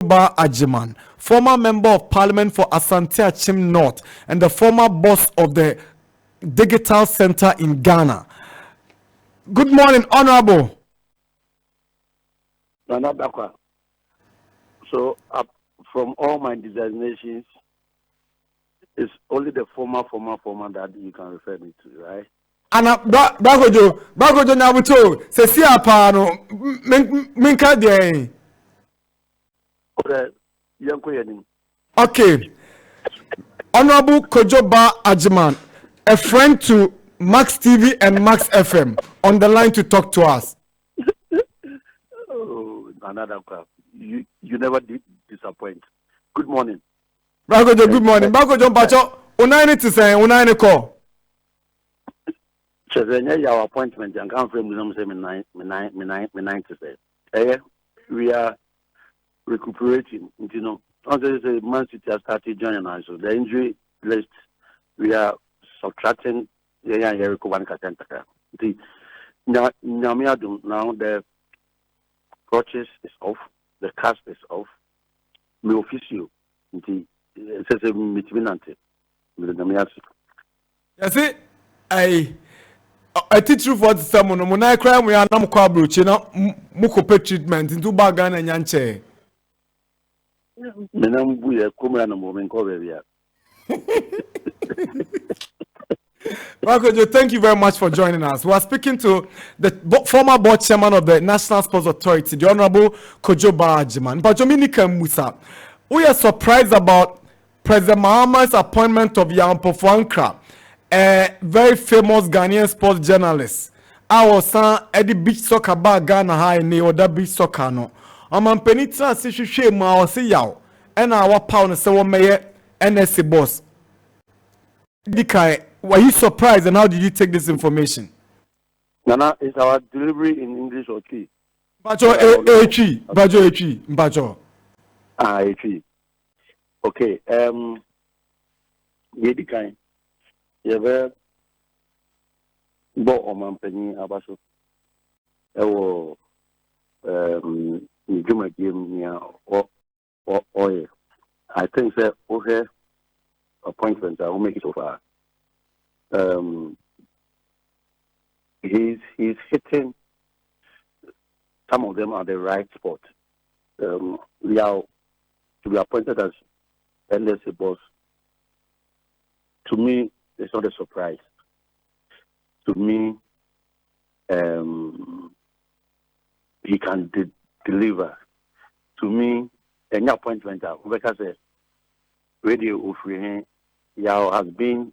Baah Agyemang, former member of parliament for Asante Achim North and the former boss of the Digital Center in Ghana. Good morning, Honorable. So, from all my designations, it's only the former that you can refer me to, right? Ana bagojo nyabuto se si apa no minka dey. Okay. Honorable Kwadwo Baah Agyemang, a friend to Max TV and Max FM, on the line to talk to us. Oh, another crap. You never did disappoint. Good morning. Bagojo, good morning. Bagojo Mpacho, unani to say, unani call. Your appointment and come from me to say. We are recuperating. You know, once a Man City has started joining us, so the injury list we are subtracting. Yeah, the now the crutches is off, the cast is off. Me officio, the says a mitminante with the Namiasi. Yes, I teach you for someone. When I cry, we are not quabruch, you know, muko treatment into Bagan and Yanche. Menambuya, come and a moment, Korea. Bagojo, thank you very much for joining us. We are speaking to the former board chairman of the National Sports Authority, the Honorable Kwadwo Baah Agyemang. But Dominica Musa, we are surprised about President Mahama's appointment of Yaw Ampofo Ankrah, a very famous Ghanaian sports journalist. I was at the beach soccer bar Ghana High in the beach soccer. No, I'm on Penitra, Sishu, Ma, or see Yaw, and our pound, so mayor NSA boss. Dikai, were you surprised and how did you take this information? Nana, is our delivery in English or Tree? Bajo Bajo Bajo. Tree. Okay, Dikai. You have bought on Mampany Abaso. Juma game or I think that okay appointments I will make it so far. He's hitting some of them at the right spot. We are to be appointed as NSA boss. To me, it's not a surprise. To me, he can deliver. To me, any appointment because radio offering Yaw has been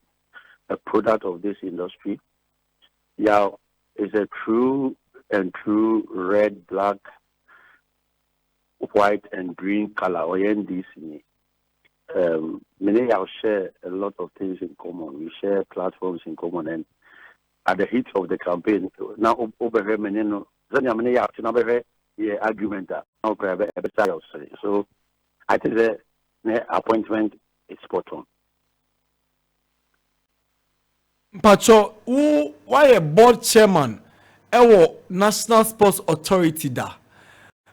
a product of this industry. Yaw is a true red, black, white, and green color. Or NDC. Many Yaw share a lot of things in common. We share platforms in common, and at the heat of the campaign, now over here, many Yaw argument that so I think the appointment is spot on. Pacho, why a board chairman? National Sports Authority da.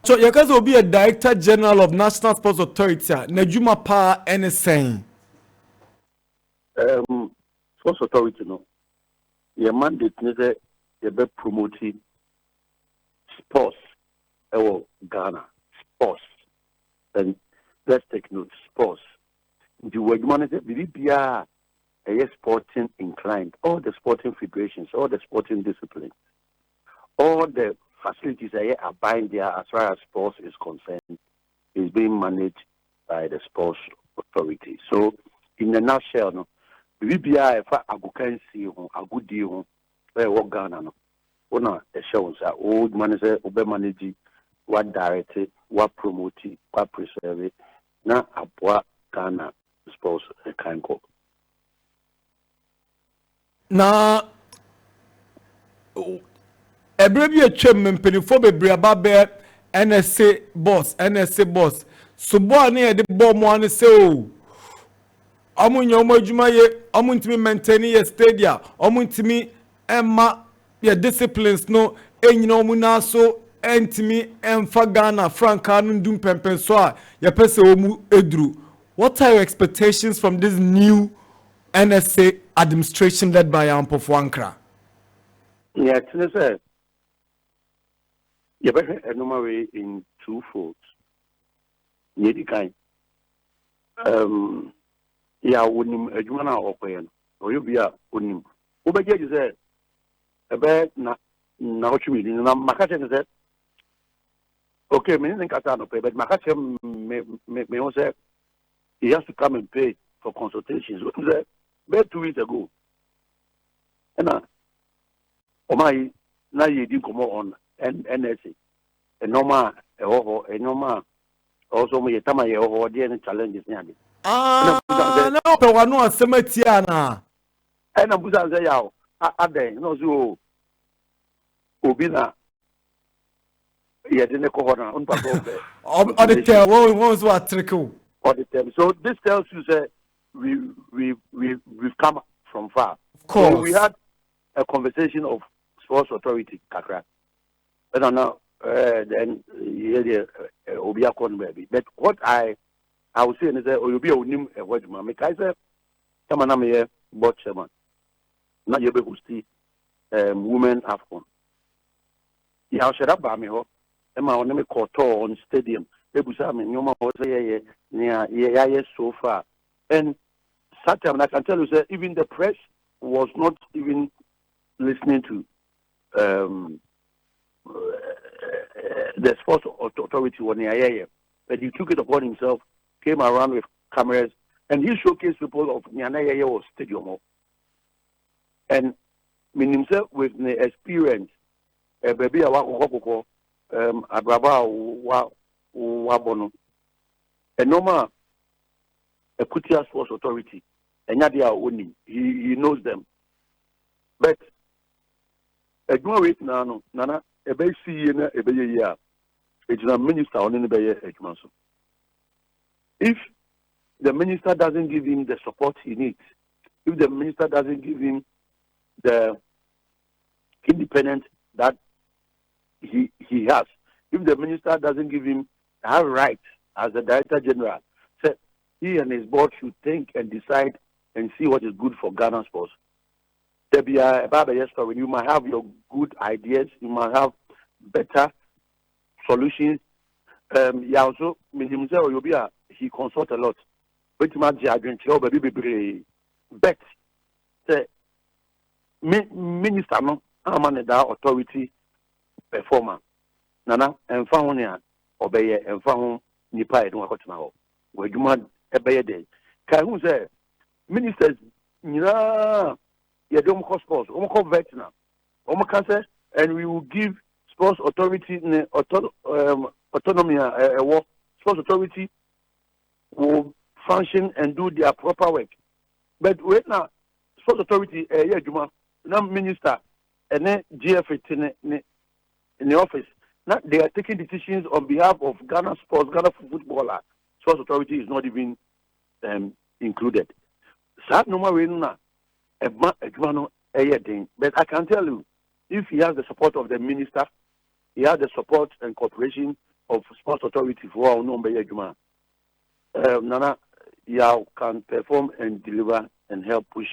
So you guys will be a director general of National Sports Authority. Nejuma pa NSA. Sports Authority no. Your mandate is be promoting sports. Ghana sports, and let's take note sports. The word manager BBA sporting inclined, all the sporting federations, all the sporting disciplines, all the facilities are buying there as far as sports is concerned, is being managed by the sports authority. So, in a nutshell, no, BBA agukansi agudi what Ghana no, one the shows are old manager obe manage. What direct it, what promote it, what preserve it, now what Ghana sports can go. Now, a brave chairman penny for the Briababe NSA boss. So, boy, near the bomb one say, oh, I'm in your mojumaye, I'm to me maintaining a stadia, I'm to me, Emma, your disciplines, no, and you know, Munaso. entimi emfa Ghana franka no ndum pempen so a ye pese omu edru. What are your expectations from this new NSA administration led by Yaw Ampofo Ankrah? Yeah, it's a you better enumerate in two folds. Yedi kind. Yeah, unim ejumana okoyen. Oyobia unim. Ubeje you say ebe na ochumi na makache ne say okay, me think ata no pay, but makache me won say he has to come and pay for consultations. What say about 2 weeks ago. And my na yedi komo on NSA. A normal also me tama ye ho de challenges ni ade. No pe wa no asemati ana. And I'm going to say, "Yaw, ade no so obi na ye de ne ko hona on pa go be." Or the tell what was what trickle. All the time. So this tells you that we've come from far. Of course. So we had a conversation of sports authority, Kakra. I don't know. Then Obia Kon baby. But what I would say is that Obia unim a word man. Make I say, come on, I'm here, board chairman. Not you be who see women Afcon. Yeah, shut up, Bamiho. Emma on me koto on stadium. Ebusa me nyoma ho say yeah so far. And Saturday I can tell you that even the press was not even listening to the sports authority when but he took it upon himself, came around with cameras, and he showcased people of Nyanaye or stadium. And mean himself with the experience, baby Abraba Wabono, a normal Kutia Sports Authority, and Nadia Oni, he knows them. But a great nano, Nana, a bay see a bay year, it's a minister on the bay. If the minister doesn't give him the support he needs, if the minister doesn't give him the independence that he has, if the minister doesn't give him that right as the Director General, so he and his board should think and decide and see what is good for Ghana sports. There be a story. You might have your good ideas, you might have better solutions. Yeah, also, he consult a lot. But say minister no amane da authority performer nana emfa ho ne a obeye emfa ho nipa e don akotena ho wadwuma ebeye de kai hu say ministers nyina ye dem ko sports o ko vetina o mo kan say and we will give sports authority ne autonomy sports authority will function and do their proper work. But right now sports authority adwuma na minister and then GF in the office. Now they are taking decisions on behalf of Ghana sports, Ghana footballer. Sports authority is not even included. But I can tell you, if he has the support of the minister, he has the support and cooperation of sports authority for our number Nana Yaw can perform and deliver and help push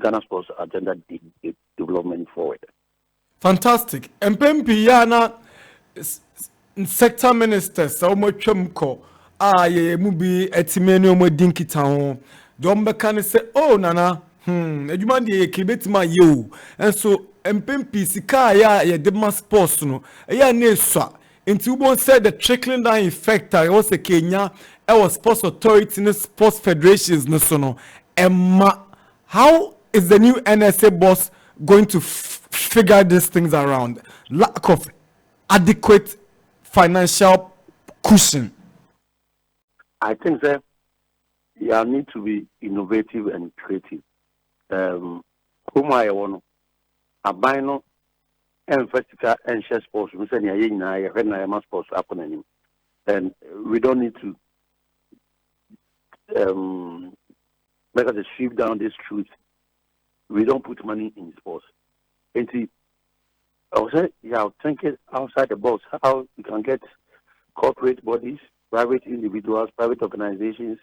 Ghana sports agenda development forward. Fantastic. MPP yana sector ministers omo twemko ye mu bi etimeni omo dinkita ho dom beka ne say oh nana adwuma de ye kebetima ye o enso MPP sika ya ye de ma sports no ya na esua nti ubon said the trickling down effect was a Kenya was sports authority and sports federations no so no emma. How is the new NSA boss going to figure these things around? Lack of adequate financial cushion. I think that you need to be innovative and creative. Whom I want to buy no and festival and share sports. We say na sports happening, and we don't need to make us shift down this truth. We don't put money in sports. And see, I would say, yeah, think it outside the box. How you can get corporate bodies, private individuals, private organizations,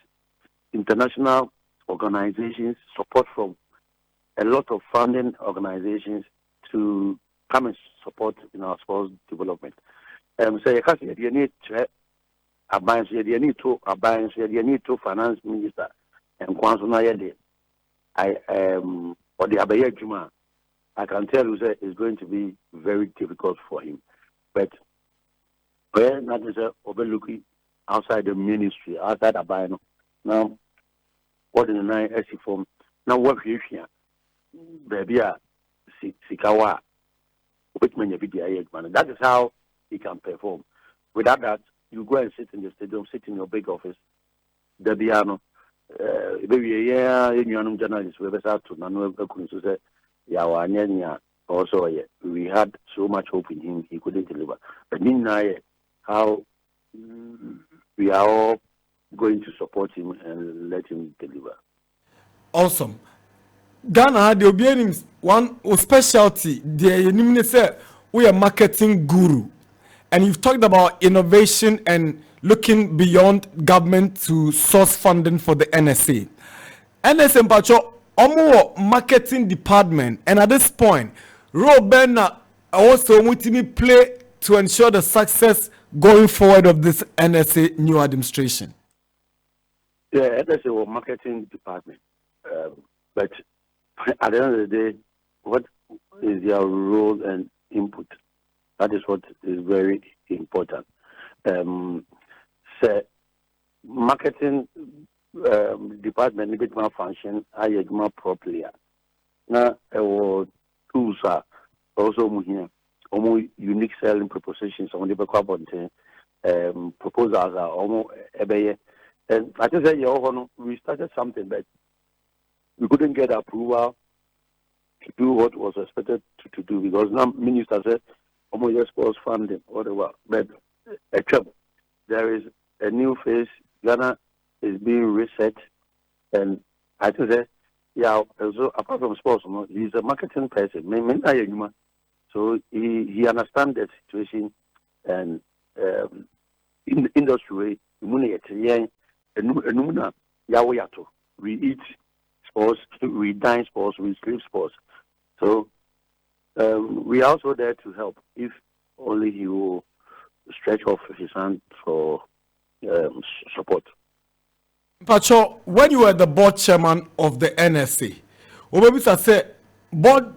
international organizations, support from a lot of funding organizations to come and support in our sports development. So you can see you need to abide, you need to abide, you need to finance minister and Kwanzaa or the Abaye Juma. I can tell you that it's going to be very difficult for him. But where not is overlooking outside the ministry, outside Abayano. Now, what in the nine SC form? Now, what you here? Baby, Sikawa, which many video man. That is how he can perform. Without that, you go and sit in the stadium, sit in your big office. The piano, baby, yeah, you journalists, we have to Nanu say. Yaw Ampofo also, we had so much hope in him, he couldn't deliver. But meanwhile, how we are all going to support him and let him deliver. Awesome. Ghana, there will be one specialty. The say we are marketing guru, and you've talked about innovation and looking beyond government to source funding for the NSA. NSA Mpacho Omo marketing department, and at this point, Robena also multi play to ensure the success going forward of this NSA new administration. Yeah, NSA was marketing department, but at the end of the day, what is their role and input? That is what is very important. So marketing department a bit more function, I more properly. Now, tools are also here. Almost unique selling propositions on the back proposals are almost every. And I just say, we started something, but we couldn't get approval to do what was expected to do because now minister said, almost just sports funding, whatever. But except there is a new phase. Ghana is being reset, and I think that also apart from sports, he's a marketing person. So he understands the situation, and in the industry, we eat sports, we dine sports, we sleep sports. So we are also there to help if only he will stretch off his hand for support. Pacho, when you were the board chairman of the NSA, Obabisa said board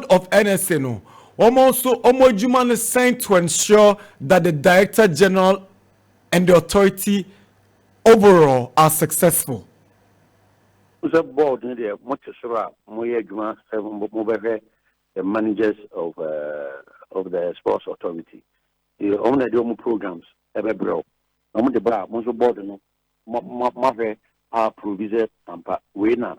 of NSA no, almost Omojuma is saying to ensure that the director general and the authority overall are successful. The board the managers of the sports authority. The only programs ever bro. The board no. Our provisor Tampa Wena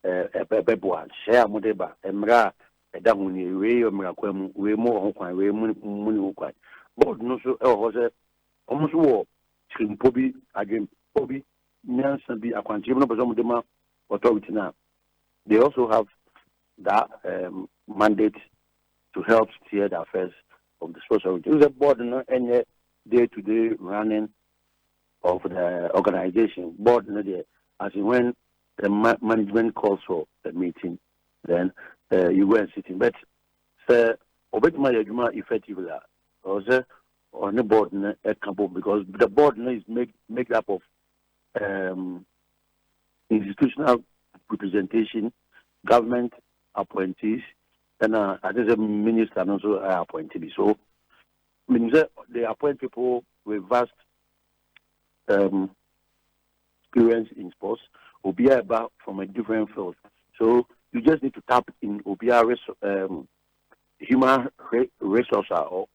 Beboa, share Modeba, Emra, a Damuni, Ray of Miraquem, way more Hokwan, way Muni. Board no so was almost war, Trim Poby, again Poby, Nansen be a quantum of Zomodema authority now. They also have that mandate to help steer the affairs of the sports authority. It was a board no any day-to-day running of the organization board, as in when the management calls for a meeting, then you go and sit in. But Obetma Yajuma effectively, also on the board because the board is made up of institutional representation, government appointees, and I think the minister and also appointed. So, they appoint people with vast experience in sports, Obia from a different field. So you just need to tap in Obia human resource or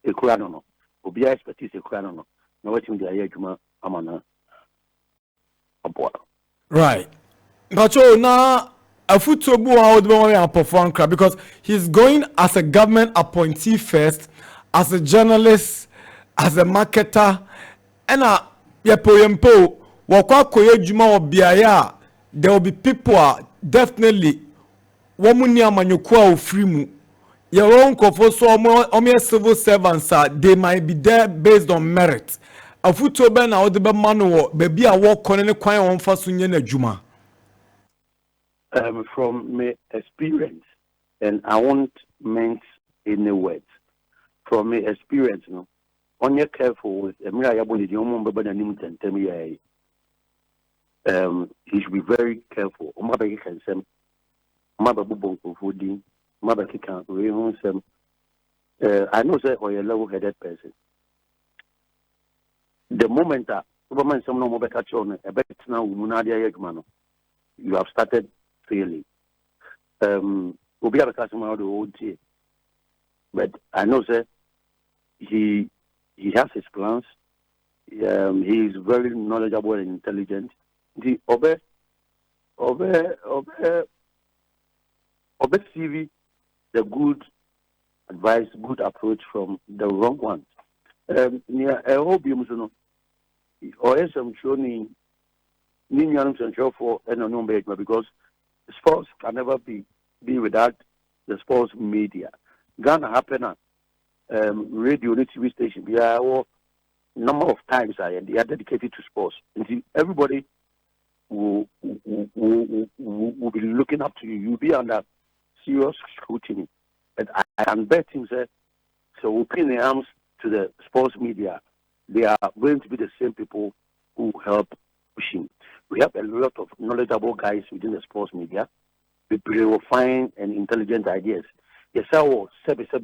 a cranono. Obia expertise a cranono. Now what in the Ayajuma Amana Aboa. Right. But now a football out Yaw Ampofo Ankrah because he's going as a government appointee first, as a journalist, as a marketer, and Yempo, there will be people definitely Womuni Amanyokwa Frimu your own kofo so omo civil servants they might be there based on merit. Afuto be na ode be ma no wo baby a wo kone ne kwan won fa so nye na adwuma. From my experience, and I won't mince any words. From my experience, no, when you're careful with he should be very careful. I know that you're a level-headed person. The moment that you have started failing. But I know that he has his plans. He is very knowledgeable and intelligent. The CV, the good advice, good approach from the wrong ones. I hope you know, or else I'm showing because sports can never be without the sports media. Ghana happen radio and TV station. We are number of times they are dedicated to sports. And everybody will be looking up to you. You'll be under serious scrutiny. But I can bet him that so open the arms to the sports media. They are going to be the same people who help pushing. We have a lot of knowledgeable guys within the sports media. People will find and intelligent ideas. Yes, I will say, so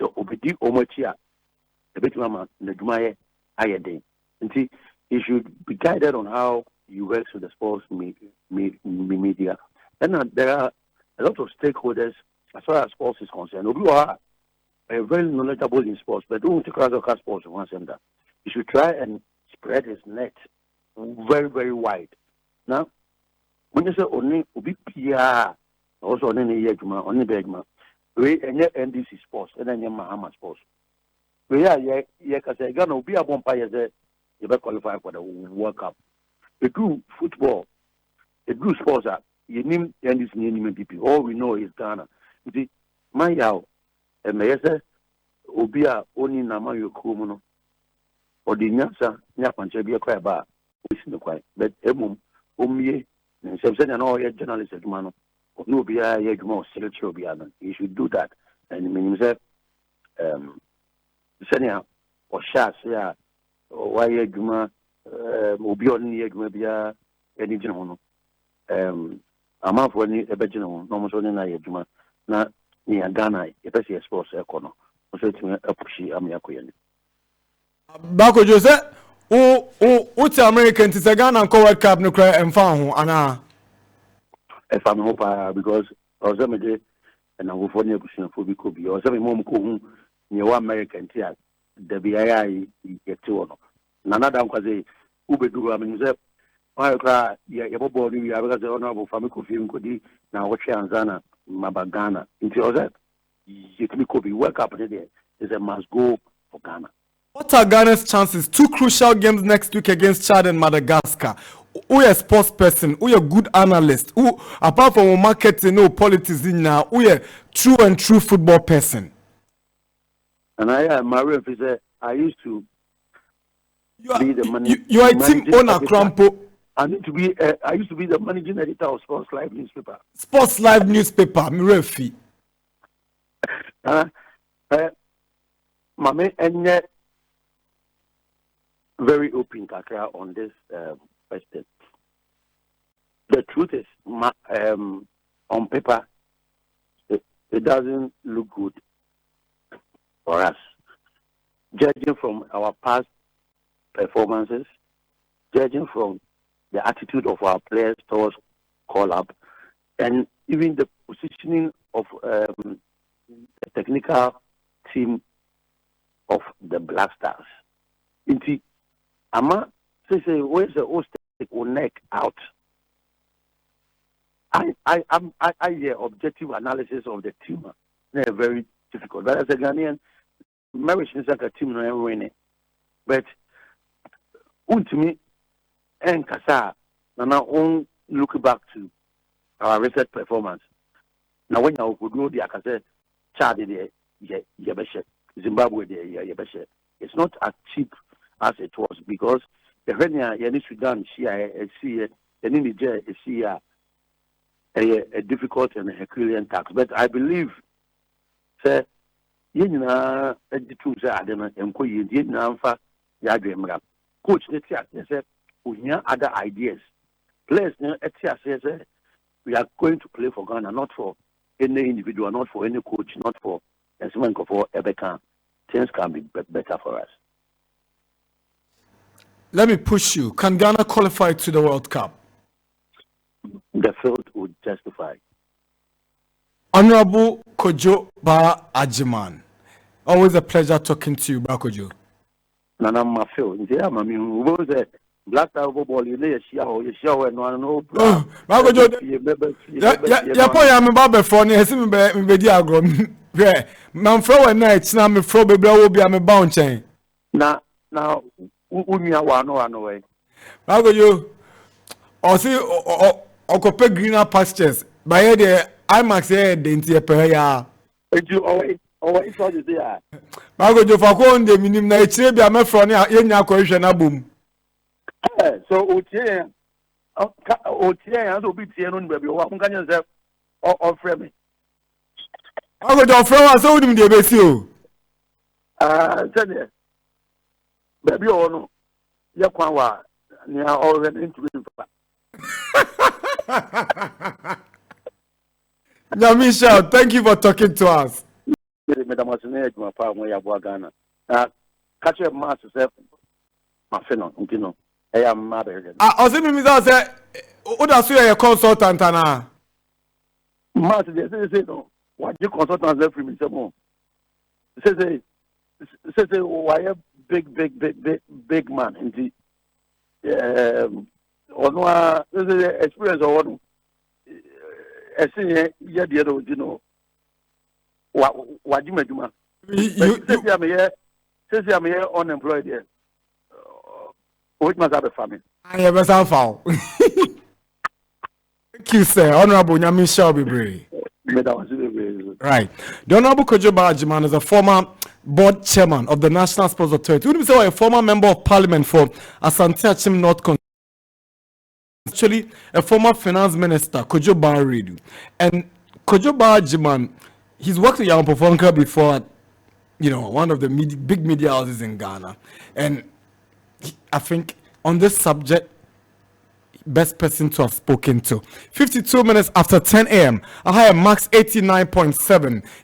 obedi omochia, a bit mama, Nadumaye, Ayade. And see, you should be guided on how you work with the sports media. And there are a lot of stakeholders as far as sports is concerned. Who are very knowledgeable in sports, but don't take out of sports in one center. You should try and spread his net very, very wide. Now, when you say only Ubi PR, also only Yegma, only Begma, we and NDC sports, and then Mahama sports. We are gonna be a bumpire that you better qualify for the World Cup. They do football, they do sports. You name NDC name people. All we know is Ghana. You see, my yaw, and may say, Obia only Namayo Kumuno, or the Nasa, Napancha be a cry bar, which is the quiet, but Emum, Omye, and some and all your journalists at Mano, or no be a yet more spiritual beyond. You should do that. And it means that, Senya, or Shas, yeah, or why Yaguma, Obion Yagmabia, any general. Amount any a beginner, no more than I Yaguma, not near Ghana, if I see a sports econo. So to a pushy Amiakoyan. Bako Jose, what's American to Ghana and World Cup no cry and found Anna. If I'm hope because I was a day and I will for near pushing for Bikobi or some mom who near American tear, the BII get to honor. Nana down was a Ubedu, I mean, I cry, yeah, your body, you have the honorable Famiko film could be now watch Anzana, Mabagana. Until that, you could be World Cup today. Is a must go for Ghana. What are Ghana's chances? Two crucial games next week against Chad and Madagascar. Who a sports person? Who a good analyst? Who, apart from marketing, no politics in now, who a true and true football person? And my referee, I used to be the managing. You are a team owner, Crampo. I used to be the managing editor of Sports Live newspaper. Sports Live newspaper, my referee. Mame, and yet very open kakra on this question. The truth is, on paper, it doesn't look good for us. Judging from our past performances, judging from the attitude of our players towards call-up, and even the positioning of the technical team of the Black Stars. Inti, Ama say where's the old neck out? I hear objective analysis of the team. They're very difficult. But as a Ghanaian, marriage is like a team no winning. But to me, and Kasa, and now on look back to our recent performance. Now when you could know the akase Chad the yebeshe, Zimbabwe the yebeshe. It's not as cheap as it was because the Kenya yani Sudan see any Niger see a difficult and Herculean tax. But I believe say yina editu say adena enko yina amfa ya adwemra. Coach Netia said we have other ideas. Players Etia says we are going to play for Ghana, not for any individual, not for any coach, not for for Ebeka. Things can be better for us. Let me push you. Can Ghana qualify to the World Cup? The field would justify. Honorable Kwadwo Baah Agyemang. Always a pleasure talking to you, Kojo. Nana Mafio, yeah, Mammy, who was a black ball, you lay a show, and one no. Kojo, yeah, boy, I'm about before you have seen me diagram. Yeah, Manfro and nights now, me fro baby will be a bound chain. Now, we are one away. Kojo, or see, or compare greener pastures. By the IMAX here, the entire pair. You always saw this there. Kojo, for going the minimum, na eche be a me from your question na boom. So, Otie, and so be Tian, baby, what can you say? Or frame. Kojo, from us, so him the best you. Said baby, oh no, Yakwa, near already into it. Now, Michelle, thank you for talking to us. Madam Masinette, my father, my Ghana. Catch your master, my fellow, you know. I am mother. I was in the say, what are you a consultant? Master, they say, no. What you consultants every minute more? Say, why a big man in the experience or one. I see, yeah, the other, you know. What you make, man? Since I'm here unemployed here. Which must have a family. I have a foul. Thank you, sir. Honorable Nyami Shelby. Right. The Honorable Kwadwo Baah Agyemang is a former board chairman of the National Sports Authority. Would you say a former member of parliament for Asante Achim North? Actually, a former finance minister, Kwadwo Baah Radio. And Kwadwo Baah Agyemang, he's worked with Yaw Ampofo Ankrah before, you know, one of the big media houses in Ghana. And I think on this subject, best person to have spoken to. 52 minutes after 10 a.m. I have max 89.7.